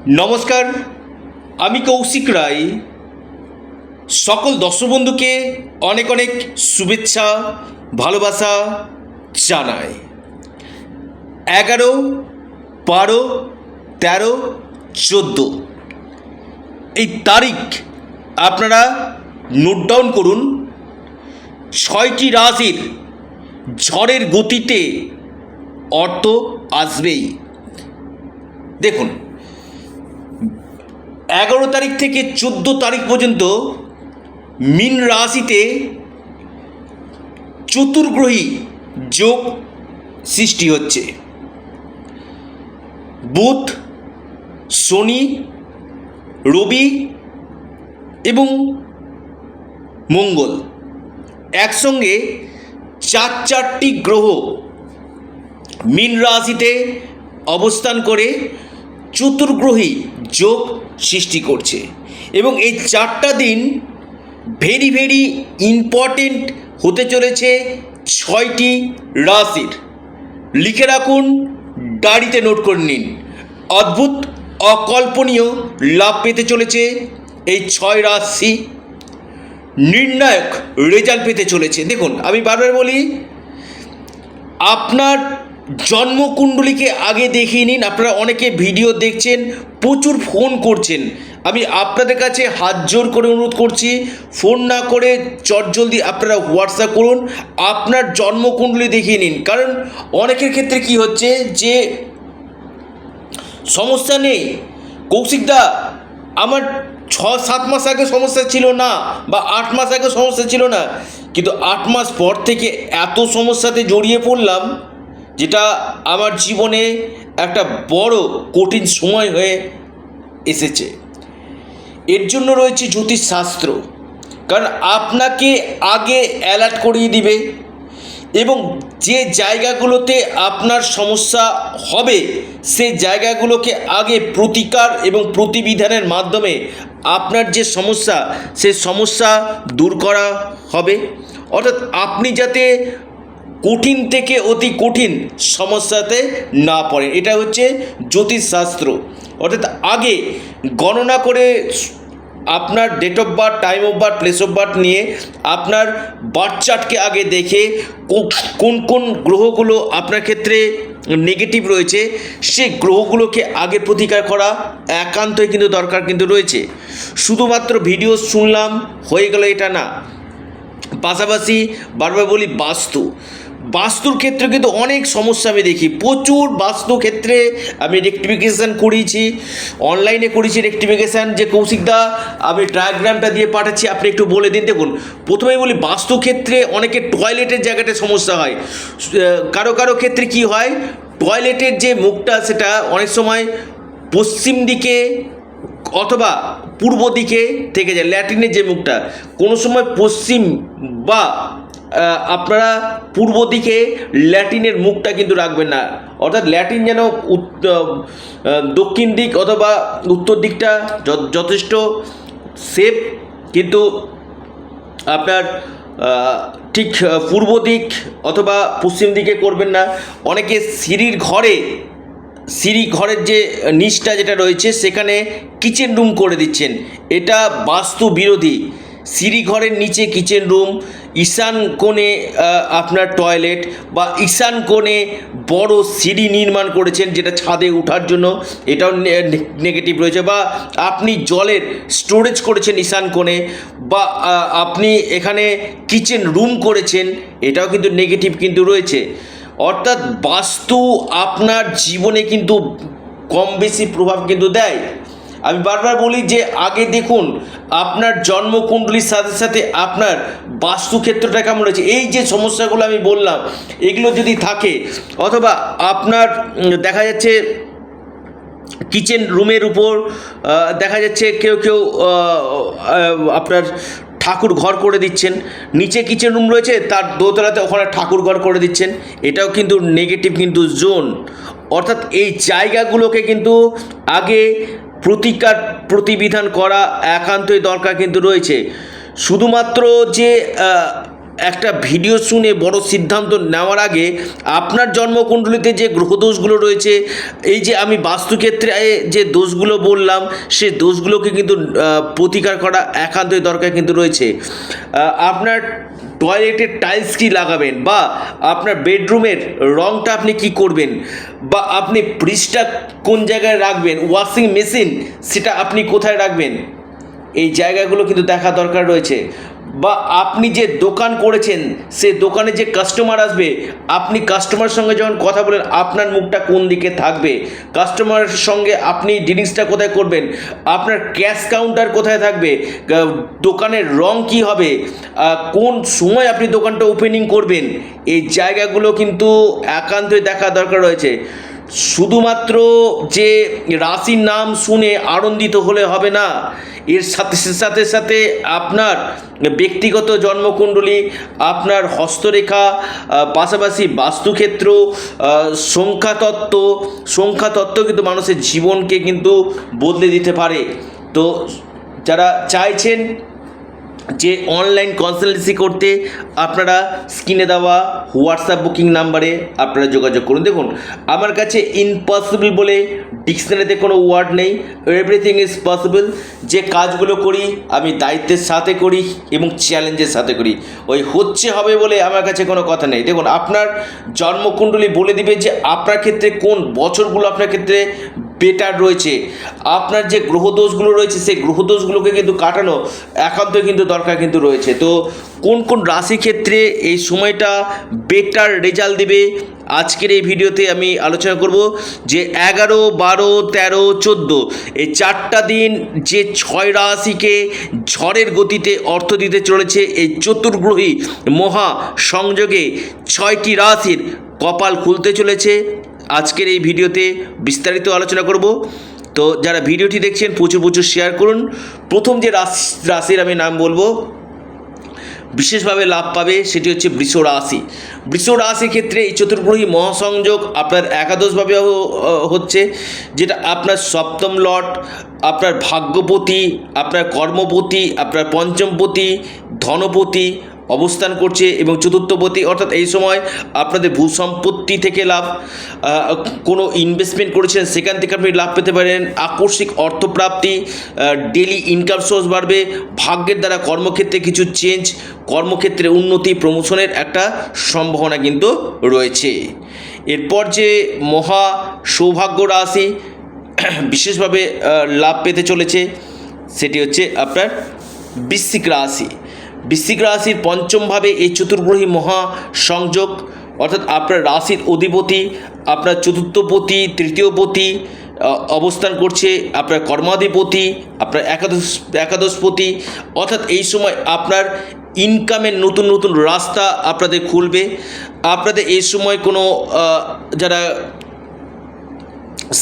নমস্কার, আমি কৌশিক রায়। সকল দর্শক বন্ধুকে অনেক অনেক শুভেচ্ছা ভালোবাসা জানাই। 11, 12, 13, 14 এই তারিখ আপনারা নোট ডাউন করুন। 6টি রাশির ঝড়ের গতিতে অর্থ আসবেই। দেখুন, 11 তারিখ থেকে 14 তারিখ পর্যন্ত মীন রাশিতে চতুর্গ্রহী যোগ সৃষ্টি হচ্ছে। বুধ, শনি, রবি এবং মঙ্গল একসঙ্গে চারটি গ্রহ মীন রাশিতে অবস্থান করে চতুর্গ্রহী যোগ সৃষ্টি করছে এবং এই 4টা দিন ভেরি ভেরি ইম্পর্টেন্ট হতে চলেছে 6টি রাশির। লিখে রাখুন, ডায়েরিতে নোট করে নিন। অদ্ভুত অকল্পনীয় লাভ পেতে চলেছে এই 6 রাশি, নির্ণায়ক রেজাল্ট পেতে চলেছে। দেখুন, আমি বারবার বলি, আপনার জন্মকুণ্ডলীকে আগে দেখিয়ে নিন। আপনারা অনেকে ভিডিও দেখছেন, প্রচুর ফোন করছেন। আমি আপনাদের কাছে হাত জোর করে অনুরোধ করছি, ফোন না করে চটজলদি আপনারা হোয়াটসঅ্যাপ করুন, আপনার জন্মকুণ্ডলী দেখিয়ে নিন। কারণ অনেকের ক্ষেত্রে কি হচ্ছে যে সমস্যা নেই, কৌশিকদা আমার 6-7 মাস আগে সমস্যা ছিল না, বা 8 মাস আগে সমস্যা ছিল না, কিন্তু 8 মাস পর থেকে এত সমস্যাতে জড়িয়ে পড়লাম যেটা আমার জীবনে একটা বড় কঠিন সময় হয়ে এসেছে। এর জন্য রয়েছে জ্যোতিষশাস্ত্র, কারণ আপনাকে আগে অ্যালার্ট করিয়ে দিবে এবং যে জায়গাগুলোতে আপনার সমস্যা হবে সেই জায়গাগুলোকে আগে প্রতিকার এবং প্রতিবিধানের মাধ্যমে আপনার যে সমস্যা সেই সমস্যা দূর করা হবে। অর্থাৎ আপনি যাতে কঠিন থেকে অতি কঠিন সমস্যাতে না পড়েন, এটা হচ্ছে জ্যোতিষশাস্ত্র। অর্থাৎ আগে গণনা করে আপনার date of birth, time of birth, place of birth নিয়ে আপনার বার্থ চার্টকে আগে দেখে কোন কোন গ্রহগুলো আপনার ক্ষেত্রে নেগেটিভ রয়েছে সেই গ্রহগুলোকে আগে প্রতিকার করা একান্তই কিন্তু দরকার কিন্তু রয়েছে। শুধুমাত্র ভিডিও শুনলাম হয়ে গেল এটা না, পাশাপাশি বারবার বলি বাস্তুর ক্ষেত্রে কিন্তু অনেক সমস্যা আমি দেখি। প্রচুর বাস্তু ক্ষেত্রে আমি রেকটিফিকেশান করিয়েছি, অনলাইনে করেছি রেকটিফিকেশান, যে কৌশিকদা আমি ডায়াগ্রামটা দিয়ে পাঠাচ্ছি, আপনি একটু বলে দিন। দেখুন, প্রথমেই বলি, বাস্তু ক্ষেত্রে অনেকে টয়লেটের জায়গাটা সমস্যা হয়। কারো ক্ষেত্রে কি হয়, টয়লেটের যে মুখটা সেটা অনেক সময় পশ্চিম দিকে অথবা পূর্ব দিকে থেকে যায়। ল্যাট্রিনের যে মুখটা কোনো সময় পশ্চিম বা আপনারা পূর্ব দিকে ল্যাট্রিনের মুখটা কিন্তু রাখবেন না। অর্থাৎ ল্যাট্রিন যেন দক্ষিণ দিক অথবা উত্তর দিকটা যথেষ্ট সেফ, কিন্তু আপনার ঠিক পূর্ব দিক অথবা পশ্চিম দিকে করবেন না। অনেকে সিঁড়ি ঘরের যে নিচটা যেটা রয়েছে সেখানে কিচেন রুম করে দিচ্ছেন, এটা বাস্তু বিরোধী। সিঁড়ি ঘরের নিচে কিচেন রুম, ঈশান কোণে আপনার টয়লেট, বা ঈশান কোণে বড় সিঁড়ি নির্মাণ করেছেন যেটা ছাদে ওঠার জন্য, এটাও নেগেটিভ রয়েছে। বা আপনি জলের স্টোরেজ করেছেন ঈশান কোণে, বা আপনি এখানে কিচেন রুম করেছেন, এটাও কিন্তু নেগেটিভ কিন্তু রয়েছে। অর্থাৎ বাস্তু আপনার জীবনে কিন্তু কম বেশি প্রভাব কিন্তু দেয়। আমি বারবার বলি যে আগে দেখুন আপনার জন্মকুণ্ডলীর সাথে সাথে আপনার বাস্তুক্ষেত্রটা কেমন রয়েছে। এই যে সমস্যাগুলো আমি বললাম এগুলো যদি থাকে, অথবা আপনার দেখা যাচ্ছে কিচেন রুমের উপর দেখা যাচ্ছে কেউ আপনার ঠাকুর ঘর করে দিচ্ছেন, নিচে কিচেন রুম রয়েছে তার দোতলাতে ওখানে ঠাকুর ঘর করে দিচ্ছেন, এটাও কিন্তু নেগেটিভ কিন্তু জোন। অর্থাৎ এই জায়গাগুলোকে কিন্তু আগে প্রতিকার প্রতিবিধান করা একান্তই দরকার কিন্তু রয়েছে। শুধুমাত্র যে একটা ভিডিও শুনে বড় সিদ্ধান্ত নেওয়ার আগে আপনার জন্মকুণ্ডলিতে যে গ্রহদোষগুলো রয়েছে, এই যে আমি বাস্তুক্ষেত্রে যে দোষগুলো বললাম, সেই দোষগুলোকে কিন্তু প্রতিকার করা একান্তই দরকার কিন্তু রয়েছে। আপনার টয়লেটের টাইলস কি লাগাবেন, বা আপনার বেডরুমের রংটা আপনি কি করবেন, বা আপনি ফ্রিজটা কোন জায়গায় রাখবেন, ওয়াশিং মেশিন সেটা আপনি কোথায় রাখবেন, এই জায়গাগুলো কিন্তু দেখা দরকার রয়েছে। বা আপনি যে দোকান করেছেন, সে দোকানে যে কাস্টমার আসবে, আপনি কাস্টমারের সঙ্গে যখন কথা বলেন আপনার মুখটা কোন দিকে থাকবে, কাস্টমারের সঙ্গে আপনি ডিলিংসটা কোথায় করবেন, আপনার ক্যাশ কাউন্টার কোথায় থাকবে, দোকানের রং কি হবে, কোন সময় আপনি দোকানটা ওপেনিং করবেন, এই জায়গাগুলো কিন্তু একান্তই দেখা দরকার রয়েছে। শুধুমাত্র যে রাশির নাম শুনে আনন্দিত হলে হবে না, এর সাথে সাথে সাথে আপনার ব্যক্তিগত জন্মকুণ্ডলী, আপনার হস্তরেখা, পাশাপাশি বাস্তুক্ষেত্র, সংখ্যাতত্ত্ব কিন্তু মানুষের জীবনকে কিন্তু বদলে দিতে পারে। তো যারা চাইছেন যে অনলাইন কনসালটেন্সি করতে, আপনারা স্ক্রিনে দেওয়া হোয়াটসঅ্যাপ বুকিং নাম্বারে আপনারা যোগাযোগ করুন। দেখুন, আমার কাছে ইম্পসিবল বলে ডিকশনারিতে কোনো ওয়ার্ড নেই, এভরিথিং ইজ পসিবল। যে কাজগুলো করি আমি দায়িত্বের সাথে করি এবং চ্যালেঞ্জের সাথে করি, ওই হচ্ছে হবে বলে আমার কাছে কোনো কথা নেই। দেখুন, আপনার জন্মকুণ্ডলী বলে দিবে যে আপনার ক্ষেত্রে কোন বছরগুলো আপনার ক্ষেত্রে বেটার রয়েছে, আপনার যে গ্রহদোষগুলো রয়েছে সেই গ্রহদোষগুলোকে কিন্তু কাটানো একান্ত কিন্তু দরকার কিন্তু রয়েছে। তো কোন কোন রাশি ক্ষেত্রে এই সময়টা বেটার রেজাল্ট দিবে, আজকের এই ভিডিওতে আমি আলোচনা করব। যে 11, 12, 13, 14 এই 4টা দিন যে 6 রাশিকে ঝড়ের গতিতে অর্থ দিতে চলেছে, এই চতুর্গ্রহী মহা সংযোগে 6টি রাশির কপাল খুলতে চলেছে, আজকের এই ভিডিওতে বিস্তারিত আলোচনা করব। তো যারা ভিডিওটি দেখছেন প্রচুর শেয়ার করুন। প্রথম যে রাশির আমি নাম বলবো বিশেষভাবে লাভ পাবে, সেটি হচ্ছে বৃষ রাশি। বৃষ রাশির ক্ষেত্রে এই চতুর্গ্রহী মহাসংযোগ আপনার একাদশভাবে হচ্ছে, যেটা আপনার সপ্তম লট, আপনার ভাগ্যপতি, আপনার কর্মপতি, আপনার পঞ্চমপতি, ধনপতি অবস্থান করছে এবং চতুর্থপতি, অর্থাৎ এই সময় আপনাদের ভূসম্পত্তি থেকে লাভ, কোনো ইনভেস্টমেন্ট করেছেন সেখান থেকে আপনি লাভ পেতে পারেন, আকস্মিক অর্থপ্রাপ্তি, ডেলি ইনকাম সোর্স বাড়বে, ভাগ্যের দ্বারা কর্মক্ষেত্রে কিছু চেঞ্জ, কর্মক্ষেত্রে উন্নতি, প্রমোশনের একটা সম্ভাবনা কিন্তু রয়েছে। এরপর যে মহা সৌভাগ্য রাশি বিশেষভাবে লাভ পেতে চলেছে, সেটি হচ্ছে আপনার বৃশ্চিক রাশি। বৃশ্চিক রাশির পঞ্চমভাবে এই চতুর্গ্রহী মহা সংযোগ, অর্থাৎ আপনার রাশির অধিপতি, আপনার চতুর্থপতি, তৃতীয়পতি অবস্থান করছে, আপনার কর্মাধিপতি, আপনার একাদশপতি, অর্থাৎ এই সময় আপনার ইনকামের নতুন রাস্তা আপনাদের খুলবে। আপনাদের এই সময় কোনো যারা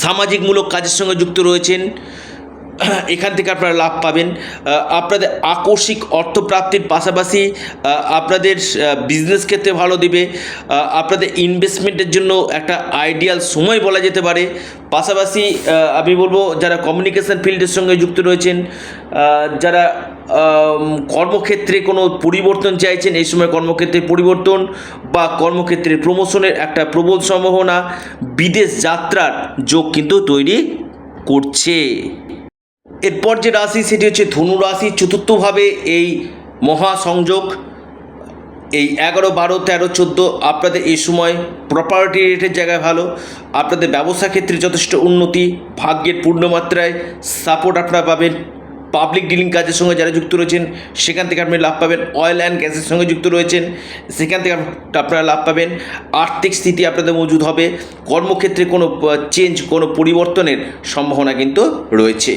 সামাজিকমূলক কাজের সঙ্গে যুক্ত রয়েছেন, এখান থেকে আপনারা লাভ পাবেন। আপনাদের আকস্মিক অর্থপ্রাপ্তির পাশাপাশি আপনাদের বিজনেস ক্ষেত্রে ভালো দিবে, আপনাদের ইনভেস্টমেন্টের জন্য একটা আইডিয়াল সময় বলা যেতে পারে। পাশাপাশি আমি বলবো যারা কমিউনিকেশন ফিল্ডের সঙ্গে যুক্ত রয়েছেন, যারা কর্মক্ষেত্রে কোনো পরিবর্তন চাইছেন, এই সময় কর্মক্ষেত্রে পরিবর্তন বা কর্মক্ষেত্রে প্রমোশনের একটা প্রবল সম্ভাবনা, বিদেশ যাত্রার যোগ কিন্তু তৈরি করছে। এরপর যে রাশি সেটি হচ্ছে ধনু রাশি। চতুর্থভাবে এই মহাসংযোগ, এই 11, 12, 13, 14 আপনাদের এই সময় প্রপার্টি রেটের জায়গায় ভালো, আপনাদের ব্যবসা ক্ষেত্রে যথেষ্ট উন্নতি, ভাগ্যের পূর্ণমাত্রায় সাপোর্ট আপনারা পাবেন। পাবলিক ডিলিং কাজের সঙ্গে যারা যুক্ত রয়েছেন সেখান থেকে আপনি লাভ পাবেন। অয়েল অ্যান্ড গ্যাসের সঙ্গে যুক্ত রয়েছেন সেখান থেকে আপনারা লাভ পাবেন। আর্থিক স্থিতি আপনাদের মজুদ হবে, কর্মক্ষেত্রে কোনো চেঞ্জ, কোনো পরিবর্তনের সম্ভাবনা কিন্তু রয়েছে।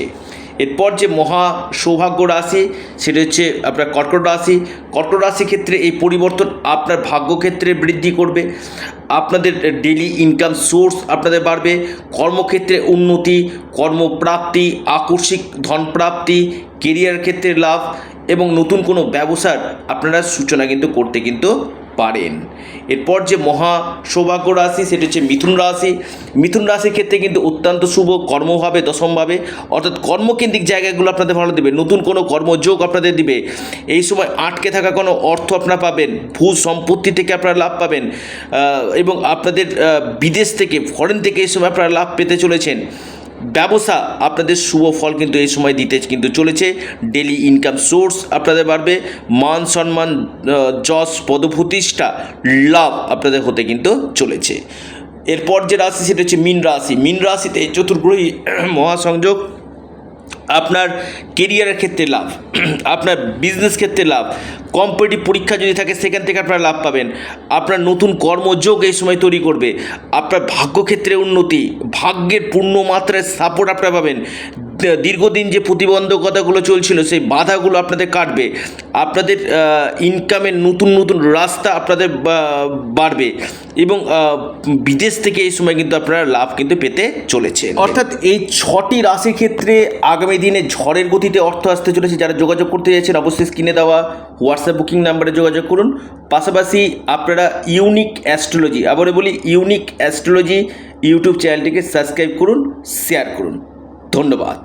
এরপর যে মহা সৌভাগ্য রাশি সেটা হচ্ছে আপনার কর্কট রাশি। কর্কট রাশির ক্ষেত্রে এই পরিবর্তন আপনার ভাগ্যক্ষেত্রে বৃদ্ধি করবে, আপনাদের ডেলি ইনকাম সোর্স আপনাদের বাড়বে, কর্মক্ষেত্রে উন্নতি, কর্মপ্রাপ্তি, আকস্মিক ধনপ্রাপ্তি, কেরিয়ার ক্ষেত্রে লাভ, এবং নতুন কোনো ব্যবসার আপনারা সূচনা কিন্তু করতে কিন্তু পারেন। এরপর যে মহা সৌভাগ্য রাশি সেটা হচ্ছে মিথুন রাশি। মিথুন রাশির ক্ষেত্রে কিন্তু অত্যন্ত শুভ, কর্মভাবে দশমভাবে, অর্থাৎ কর্মকেন্দ্রিক জায়গাগুলো আপনাদের ভালো দেবে, নতুন কোনো কর্মযোগ আপনাদের দিবে। এই সময় আটকে থাকা কোনো অর্থ আপনারা পাবেন, ভূ সম্পত্তি থেকে আপনারা লাভ পাবেন, এবং আপনাদের বিদেশ থেকে, ফরেন থেকে এই সময় আপনারা লাভ পেতে চলেছেন। ব্যবসা আপনাদের শুভ ফল কিন্তু এই সময় দিতে কিন্তু চলেছে। ডেলি ইনকাম সোর্স আপনাদের বাড়বে, মান সম্মান, যশ, পদপ্রতিষ্ঠা, লাভ আপনাদের হতে কিন্তু চলেছে। এরপর যে রাশি সেটা হচ্ছে মীন রাশি। মীন রাশিতে চতুর্গ্রহী মহাসংযোগ আপনার কেরিয়ারের ক্ষেত্রে লাভ, আপনার বিজনেস ক্ষেত্রে লাভ, কম্পিটিটিভ পরীক্ষা যদি থাকে সেখান থেকে আপনারা লাভ পাবেন। আপনার নতুন কর্মযোগ এই সময় তৈরি করবে, আপনার ভাগ্যক্ষেত্রে উন্নতি, ভাগ্যের পূর্ণ মাত্রায় সাপোর্ট আপনারা পাবেন। দীর্ঘদিন যে প্রতিবন্ধকতাগুলো চলছিল সেই বাধাগুলো আপনাদের কাটবে, আপনাদের ইনকামের নতুন নতুন রাস্তা আপনাদের বাড়বে, এবং বিদেশ থেকে এই সময় কিন্তু আপনারা লাভ কিন্তু পেতে চলেছে। অর্থাৎ এই 6টি রাশির ক্ষেত্রে আগামী দিনে ঝড়ের গতিতে অর্থ আসতে চলেছে। যারা যোগাযোগ করতে চাইছেন অবশ্যই স্ক্রিনে দেওয়া হোয়াটসঅ্যাপ বুকিং নাম্বারে যোগাযোগ করুন। পাশাপাশি আপনারা ইউনিক অ্যাস্ট্রোলজি, আবারও বলি ইউনিক অ্যাস্ট্রোলজি ইউটিউব চ্যানেলটিকে সাবস্ক্রাইব করুন, শেয়ার করুন। ধন্যবাদ।